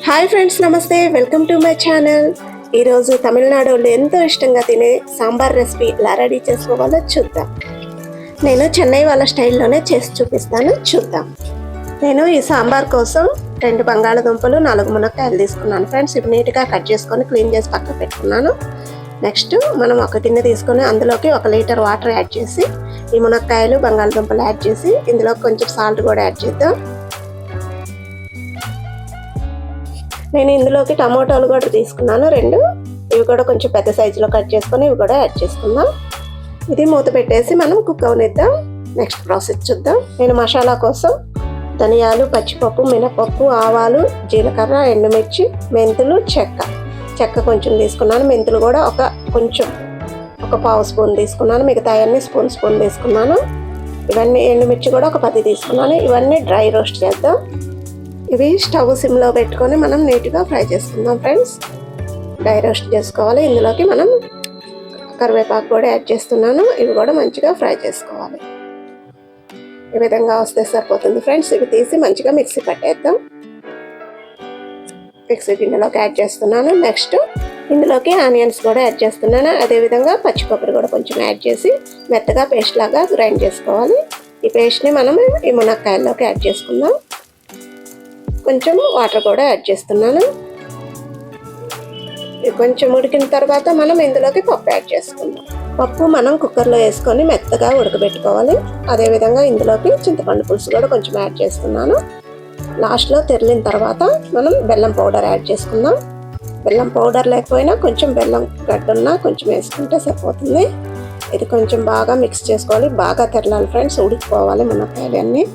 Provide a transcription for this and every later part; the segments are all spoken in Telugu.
హాయ్ ఫ్రెండ్స్, నమస్తే. Welcome to my channel. ఈరోజు తమిళనాడులో ఎంతో ఇష్టంగా తినే సాంబార్ రెసిపీ ఎలా రెడీ చేసుకోవాలో చూద్దాం. నేను చెన్నై వాళ్ళ స్టైల్లోనే చేసి చూపిస్తాను, చూద్దాం. నేను ఈ సాంబార్ కోసం 2 బంగాళదుంపలు, 4 మునక్కాయలు తీసుకున్నాను ఫ్రెండ్స్. ఇవి నీట్గా కట్ చేసుకొని క్లీన్ చేసి పక్కన పెట్టుకున్నాను. నెక్స్ట్ మనం ఒక గిన్నె తీసుకొని అందులోకి 1 లీటర్ వాటర్ యాడ్ చేసి ఈ మునక్కాయలు, బంగాళదుంపలు యాడ్ చేసి ఇందులో కొంచెం సాల్ట్ కూడా యాడ్ చేద్దాం. నేను ఇందులోకి టమోటాలు కూడా తీసుకున్నాను 2. ఇవి కూడా కొంచెం పెద్ద సైజులో కట్ చేసుకొని ఇవి కూడా యాడ్ చేసుకుందాం. ఇది మూత పెట్టేసి మనం కుక్ అవనిద్దాం. నెక్స్ట్ ప్రాసెస్ చూద్దాం. నేను మసాలా కోసం ధనియాలు, పచ్చిపప్పు, మినపప్పు, ఆవాలు, జీలకర్ర, ఎండుమిర్చి, మెంతులు, చెక్క కొంచెం తీసుకున్నాను. మెంతులు కూడా ఒక పావు స్పూన్ తీసుకున్నాను. మిగతా అన్ని స్పూన్ తీసుకున్నాను. ఇవన్నీ ఎండుమిర్చి కూడా ఒక 10 తీసుకున్నాను. ఇవన్నీ డ్రై రోస్ట్ చేద్దాం. ఇవి స్టవ్ సిమ్లో పెట్టుకొని మనం నీట్గా ఫ్రై చేసుకుందాం ఫ్రెండ్స్. డ్రై రోస్ట్ చేసుకోవాలి. ఇందులోకి మనం కరివేపాకు కూడా యాడ్ చేస్తున్నాను. ఇవి కూడా మంచిగా ఫ్రై చేసుకోవాలి. ఈ విధంగా వస్తే సరిపోతుంది ఫ్రెండ్స్. ఇవి తీసి మంచిగా మిక్సీ పట్టేద్దాం. మిక్సీ గిన్నెలోకి యాడ్ చేస్తున్నాను. నెక్స్ట్ ఇందులోకి ఆనియన్స్ కూడా యాడ్ చేస్తున్నాను. అదేవిధంగా పచ్చికొబ్బరి కూడా కొంచెం యాడ్ చేసి మెత్తగా పేస్ట్ లాగా గ్రైండ్ చేసుకోవాలి. ఈ పేస్ట్ని మనం ఈ మునక్కాయల్లోకి యాడ్ చేసుకుందాం. కొంచెం వాటర్ కూడా యాడ్ చేస్తున్నాను. కొంచెం ఉడికిన తర్వాత మనం ఇందులోకి పప్పు యాడ్ చేసుకుందాం. పప్పు మనం కుక్కర్లో వేసుకొని మెత్తగా ఉడకబెట్టుకోవాలి. అదేవిధంగా ఇందులోకి చింతపండు పులుసు కూడా కొంచెం యాడ్ చేస్తున్నాను. లాస్ట్లో తెరిలిన తర్వాత మనం బెల్లం పౌడర్ యాడ్ చేసుకుందాం. బెల్లం పౌడర్ లేకపోయినా కొంచెం బెల్లం గడ్డున్నా కొంచెం వేసుకుంటే సరిపోతుంది. ఇది కొంచెం బాగా మిక్స్ చేసుకోవాలి. బాగా తెరలాలి ఫ్రెండ్స్, ఉడికిపోవాలి మునక్కాయలు అన్నీ,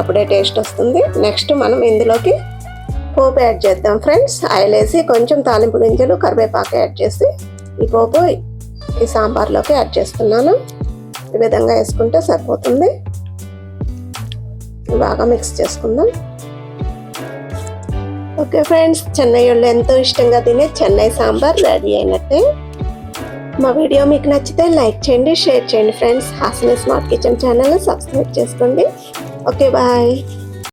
అప్పుడే టేస్ట్ వస్తుంది. నెక్స్ట్ మనం ఇందులోకి పోపు యాడ్ చేద్దాం ఫ్రెండ్స్. ఆయిల్ వేసి కొంచెం తాలింపు గింజలు, కరివేపాకు యాడ్ చేసి ఈ పోపు ఈ సాంబార్లోకి యాడ్ చేస్తున్నాను. ఈ విధంగా వేసుకుంటే సరిపోతుంది. బాగా మిక్స్ చేసుకుందాం. ఓకే ఫ్రెండ్స్, చెన్నై వాళ్ళు ఎంతో ఇష్టంగా తినే చెన్నై సాంబార్ రెడీ అయినట్టే. మా వీడియో మీకు నచ్చితే లైక్ చేయండి, షేర్ చేయండి friends. Hasini smart kitchen channel subscribe చేసుకోండి. Okay, bye.